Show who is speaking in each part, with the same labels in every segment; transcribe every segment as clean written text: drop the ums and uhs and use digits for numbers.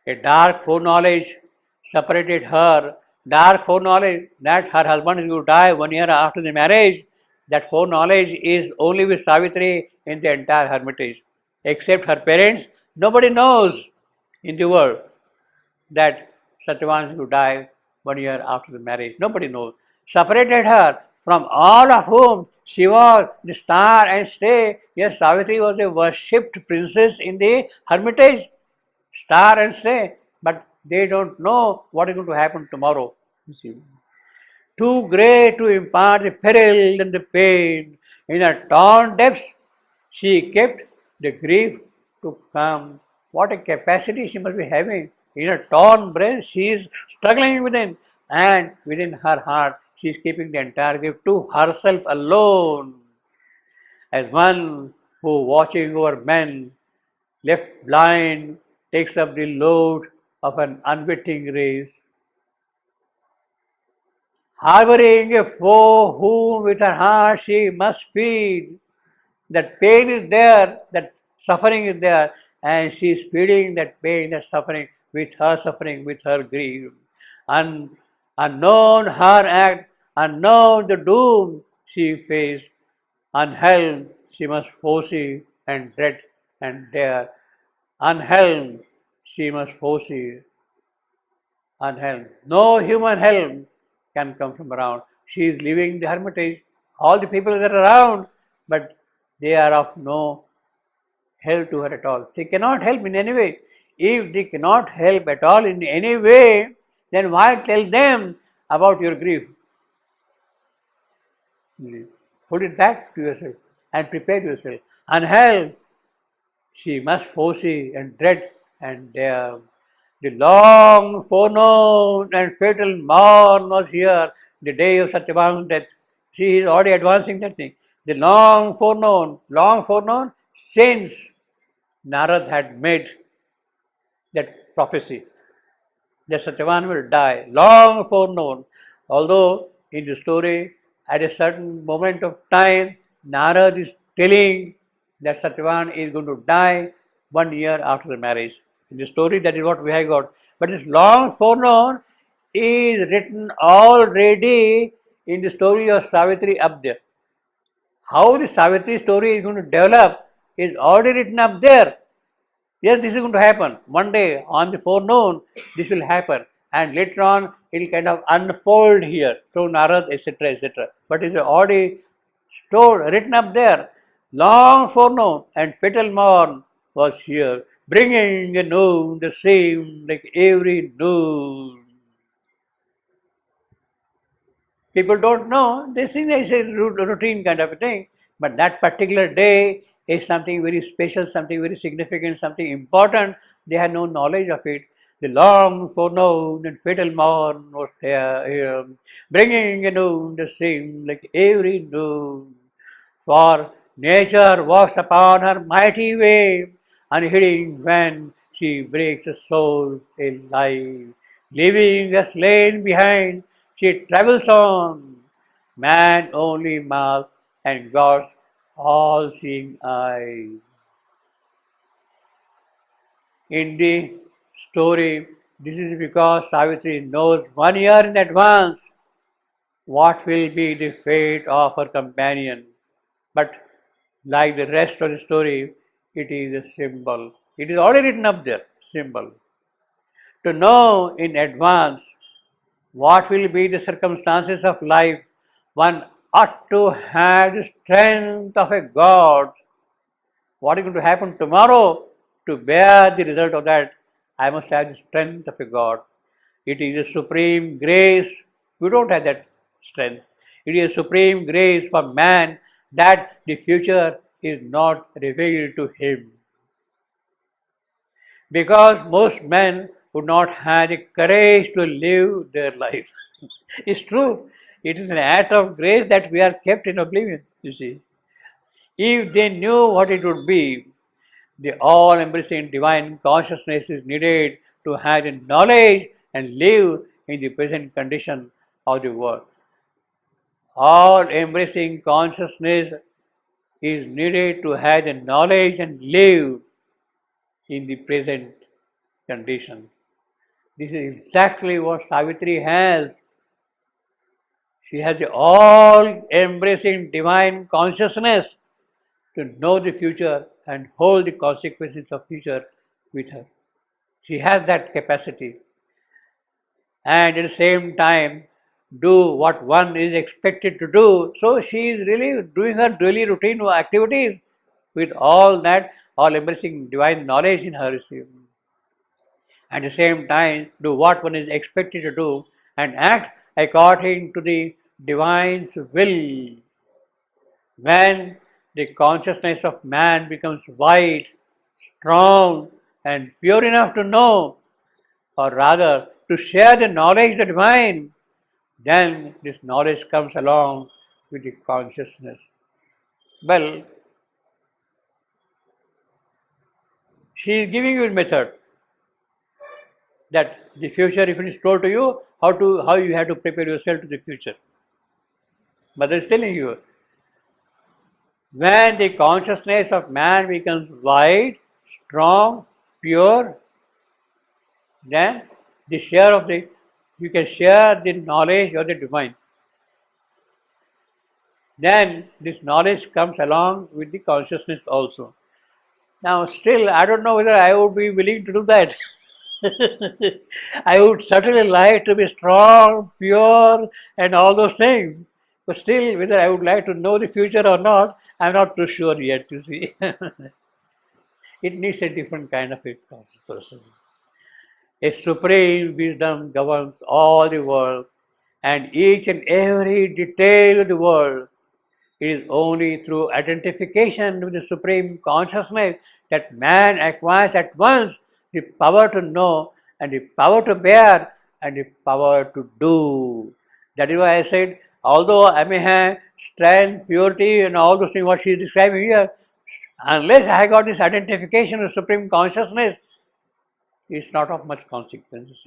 Speaker 1: A dark foreknowledge separated her. Dark foreknowledge that her husband is going to die 1 year after the marriage. That foreknowledge is only with Savitri in the entire hermitage. Except her parents, nobody knows in the world that Satyavan is going to die 1 year after the marriage. Nobody knows. Separated her from all of whom she was the star and stay. Yes, Savitri was a worshipped princess in the hermitage, star and stay, but they don't know what is going to happen tomorrow. You see. Too great to impart the peril and the pain. In her torn depths, she kept the grief to come. What a capacity she must be having. In her torn breast, she is struggling within, and within her heart, she is keeping the entire grief to herself alone. As one who, watching over men, left blind, takes up the load of an unwitting race, harboring a foe whom with her heart she must feed. That pain is there, that suffering is there, and she is feeding that pain, that suffering, with her grief. Unknown her act, unknown the doom she faced, unhelmed she must foresee and dread and dare. Unhelmed she must foresee, unhelmed. No human helm can come from around. She is leaving the hermitage. All the people that are around, but they are of no help to her at all. They cannot help in any way. If they cannot help at all in any way, then why tell them about your grief? Put it back to yourself and prepare yourself. Unhelped, she must foresee and dread and dare. The long foreknown and fatal morn was here, the day of Satyavan's death. She is already advancing that thing. The long foreknown, since Narad had made that prophecy that Satyavan will die, long foreknown. Although in the story, at a certain moment of time, Narad is telling that Satyavan is going to die 1 year after the marriage. In the story, that is what we have got. But this long foreknown is written already in the story of Savitri up there. How the Savitri story is going to develop is already written up there. Yes, this is going to happen. One day on the forenoon, this will happen. And later on, it will kind of unfold here through Narad, etc., etc. But it is already stored, written up there. Long forenoon and fatal morn was here, bringing a noon the same like every noon. People don't know, they think it's a routine kind of a thing, but that particular day is something very special, something very significant, something important. They had no knowledge of it. The long forenoon and fatal morn was here, bringing a noon the same like every noon. For nature walks upon her mighty way, unheeding when she breaks a soul alive. Leaving a slain behind, she travels on, man only mark and God's all-seeing eye. In the story, this is because Savitri knows 1 year in advance what will be the fate of her companion. But like the rest of the story, it is a symbol. It is already written up there, symbol. To know in advance what will be the circumstances of life, one ought to have the strength of a God. What is going to happen tomorrow? To bear the result of that, I must have the strength of a God. It is a supreme grace. We don't have that strength. It is a supreme grace for man that the future is not revealed to him. Because most men would not have the courage to live their life. It's true. It is an act of grace that we are kept in oblivion, you see. If they knew what it would be, the all-embracing divine consciousness is needed to have the knowledge and live in the present condition of the world. All-embracing consciousness is needed to have the knowledge and live in the present condition. This is exactly what Savitri has. She has the all-embracing divine consciousness to know the future and hold the consequences of future with her. She has that capacity, and at the same time do what one is expected to do. So she is really doing her daily routine activities with all that, all embracing divine knowledge in her. At the same time do what one is expected to do and act according to the divine's will. When the consciousness of man becomes wide, strong, and pure enough to know, or rather to share the knowledge of the divine, then this knowledge comes along with the consciousness. Well, she is giving you a method that the future, if it is told to you, how you have to prepare yourself to the future. Mother is telling you, when the consciousness of man becomes wide, strong, pure, then the share of the you can share the knowledge of the divine. Then this knowledge comes along with the consciousness also. Now still I don't know whether I would be willing to do that. I would certainly like to be strong, pure, and all those things. But still, whether I would like to know the future or not, I'm not too sure yet, you see. It needs a different kind of a person. A supreme wisdom governs all the world, and each and every detail of the world. It is only through identification with the supreme consciousness that man acquires at once the power to know and the power to bear and the power to do. That is why I said, although I may have strength, purity, and all those things what she is describing here, unless I got this identification with supreme consciousness, it's not of much consequence.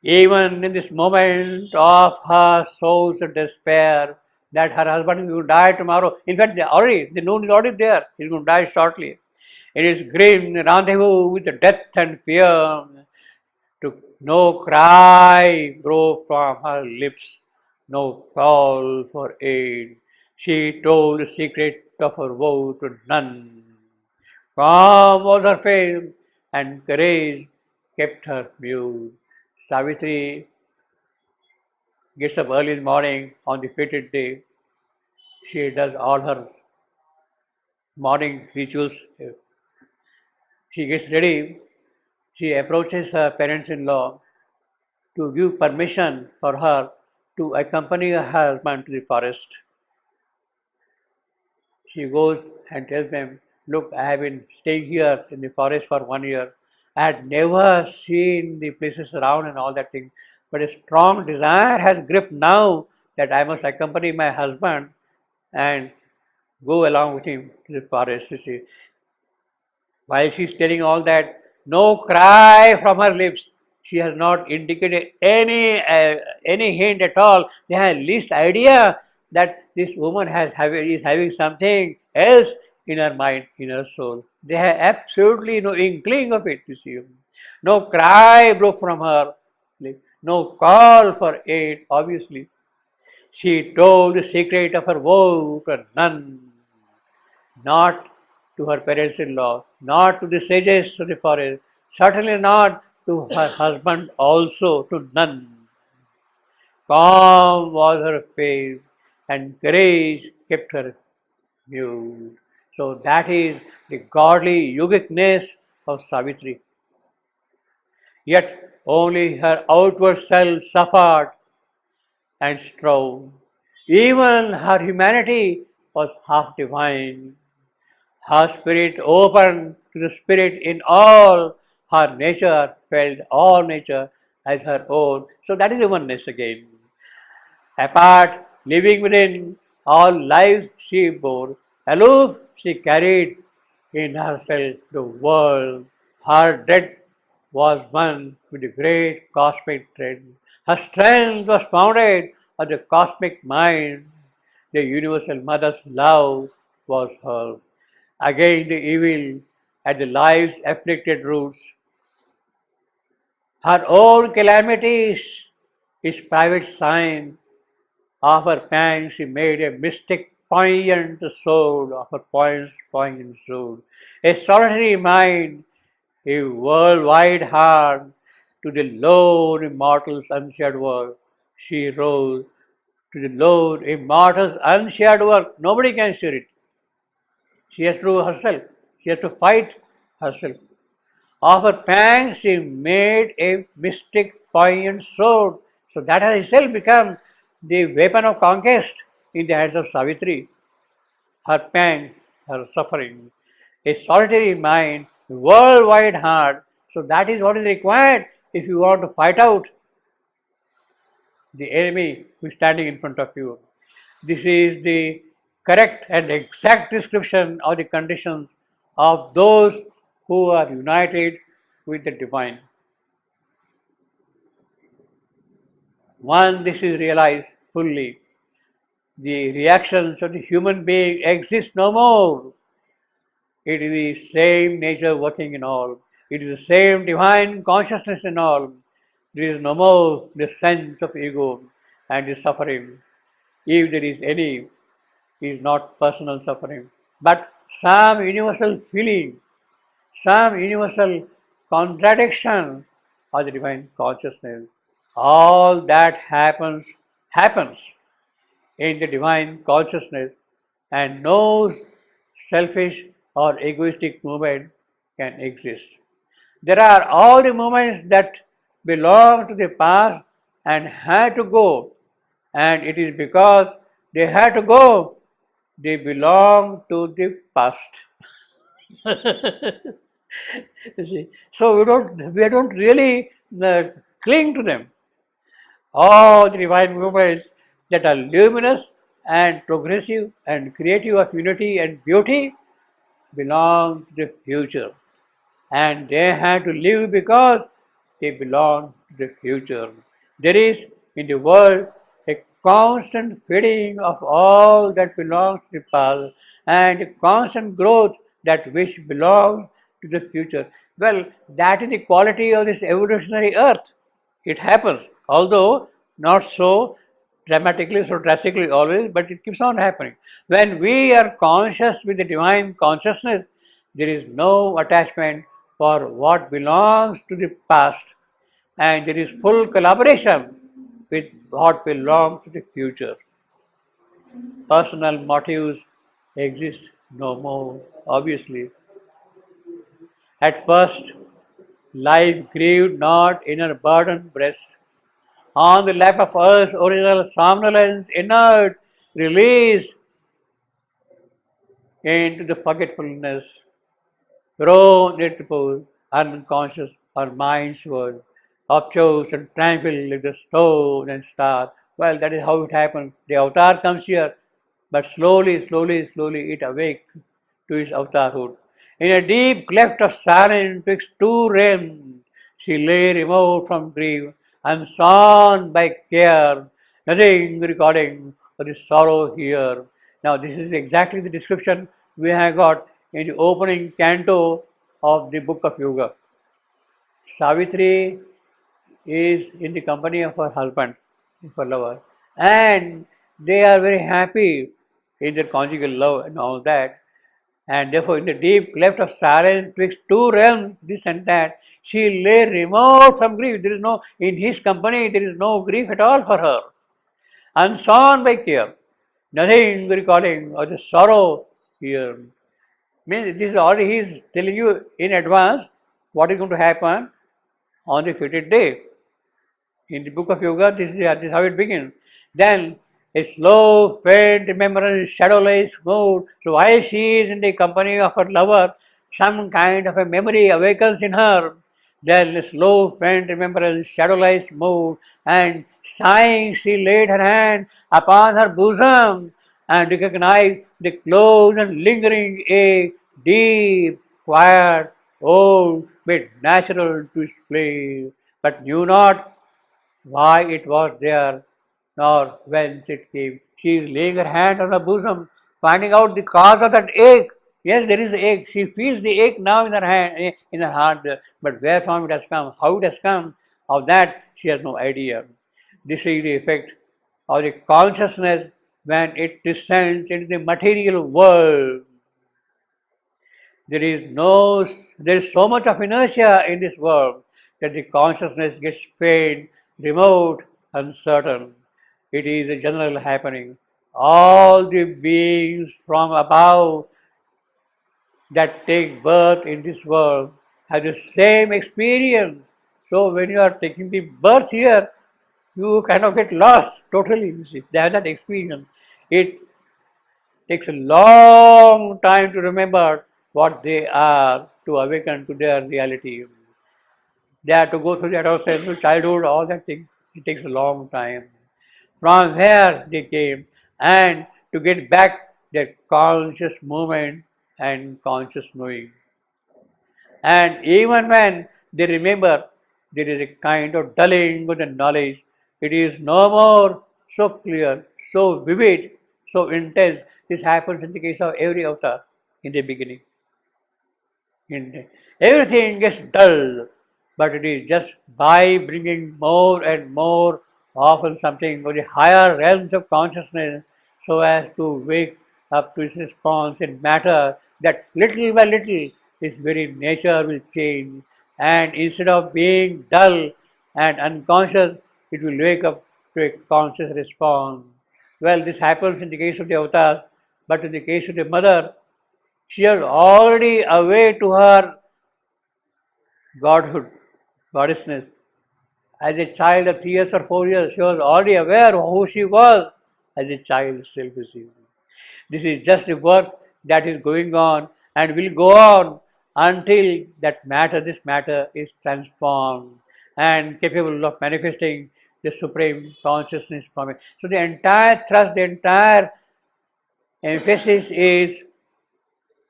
Speaker 1: Even in this moment of her soul's despair, that her husband will die tomorrow. In fact, the noon is already there. He's going to die shortly. In his grim rendezvous with the death and fear, to no cry broke from her lips, no call for aid. She told the secret of her woe to none. Calm was her face, and courage kept her mute. Savitri gets up early in the morning on the fated day. She does all her morning rituals. She gets ready. She approaches her parents-in-law to give permission for her to accompany her husband to the forest. She goes and tells them, look, I have been staying here in the forest for 1 year. I had never seen the places around and all that thing. But a strong desire has gripped now that I must accompany my husband and go along with him to the forest. You see. While she is telling all that, no cry from her lips. She has not indicated any hint at all. They have least idea that this woman is having something else in her mind, in her soul. They have absolutely no inkling of it, you see. No cry broke from her lips, no call for aid, obviously. She told the secret of her woe to none, not to her parents-in-law, not to the sages of the forest, certainly not to her husband also, to none. Calm was her face, and courage kept her mute. So that is the godly yogicness of Savitri. Yet only her outward self suffered and strove. Even her humanity was half divine. Her spirit open to the spirit in all. Her nature felt all nature as her own. So that is the oneness again. Apart, living within, all lives she bore. Aloof, she carried in herself the world. Her dread was one with the great cosmic dread. Her strength was founded on the cosmic mind. The universal mother's love was hers. Against the evil at the life's afflicted roots. Her own calamities is private sign of her pang. She made a mystic poignant sword of her poignant sword. A solitary mind, a worldwide heart, to the lone immortals unshared work. She rose to the lone immortals unshared work. Nobody can share it. She has to do herself. She has to fight herself. Of her pangs she made a mystic poignant sword. So that has itself become the weapon of conquest in the hands of Savitri. Her pang, her suffering, a solitary mind, worldwide heart. So that is what is required if you want to fight out the enemy who is standing in front of you. This is the correct and exact description of the conditions of those who are united with the divine. Once this is realized fully, the reactions of the human being exist no more. It is the same nature working in all. It is the same divine consciousness in all. There is no more the sense of ego and the suffering. If there is any, it is not personal suffering, but some universal feeling, some universal contradiction of the divine consciousness. All that happens in the divine consciousness, and no selfish or egoistic movement can exist. There are all the movements that belong to the past and had to go, and it is because they had to go, they belong to the past. You see, so we don't really cling to them. All the divine movements that are luminous and progressive and creative of unity and beauty belong to the future. And they have to live because they belong to the future. There is in the world a constant fading of all that belongs to the past and a constant growth that which belongs to the future. Well, that is the quality of this evolutionary earth. It happens, although not so dramatically, so drastically always, but it keeps on happening. When we are conscious with the divine consciousness, there is no attachment for what belongs to the past, and there is full collaboration with what belongs to the future. Personal motives exist no more, obviously. At first, life grieved not in her burdened breast. On the lap of earth's original somnolence, inert, released into the forgetfulness, thrown into repose, unconscious, our minds were obtuse and tranquil like the stone and star. Well, that is how it happened. The avatar comes here, but slowly it awakes to its avatarhood. In a deep cleft of silence twixt two realms, she lay remote from grief, unshorn by care, nothing recording of the sorrow here. Now, this is exactly the description we have got in the opening canto of the book of Yoga. Savitri is in the company of her husband, of her lover, and they are very happy in their conjugal love and all that. And therefore, in the deep cleft of silence twixt two realms, this and that, she lay remote from grief. There is no, in his company, there is no grief at all for her. Unshorn by care, nothing recalling of the sorrow here. Means this is already he is telling you in advance what is going to happen on the fated day. In the book of Yoga, this is how it begins. Then a slow, faint remembrance, shadowless mood. So while she is in the company of her lover, some kind of a memory awakens in her. Then a slow, faint remembrance, shadowless mood, and sighing, she laid her hand upon her bosom and recognized the close and lingering ache, deep, quiet, old, made natural to its place, but knew not why it was there, nor whence it came. She is laying her hand on her bosom, finding out the cause of that ache. Yes, there is ache. She feels the ache now in her hand, in her heart. But where from it has come, how it has come, Of that, she has no idea. This is the effect of the consciousness when it descends into the material world. There is so much of inertia in this world that the consciousness gets faint, remote, uncertain. It is a general happening. All the beings from above that take birth in this world have the same experience. So when you are taking the birth here, you kind of get lost totally. You see, they have that experience. It takes a long time to remember what they are, to awaken to their reality. They have to go through the adolescence, childhood, all that thing. It takes a long time. From where they came, and to get back their conscious movement and conscious knowing. And even when they remember, there is a kind of dulling of the knowledge. It is no more so clear, so vivid, so intense. This happens in the case of every avatar in the beginning. Everything gets dull, but it is just by bringing more and more often something of the higher realms of consciousness so as to wake up to its response in matter that little by little its very nature will change, and instead of being dull and unconscious, it will wake up to a conscious response. Well, this happens in the case of the avatars, but in the case of the mother, she is already away to her godhood, goddessness. As a child of 3 years or 4 years, she was already aware of who she was as a child still. This is just the work that is going on and will go on until this matter is transformed and capable of manifesting the supreme consciousness from it. So the entire thrust, the entire emphasis is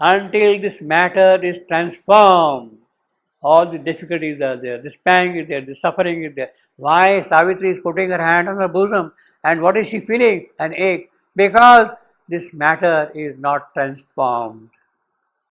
Speaker 1: until this matter is transformed. All the difficulties are there, the pang is there, the suffering is there. Why Savitri is putting her hand on her bosom, and what is she feeling? An ache. Because this matter is not transformed.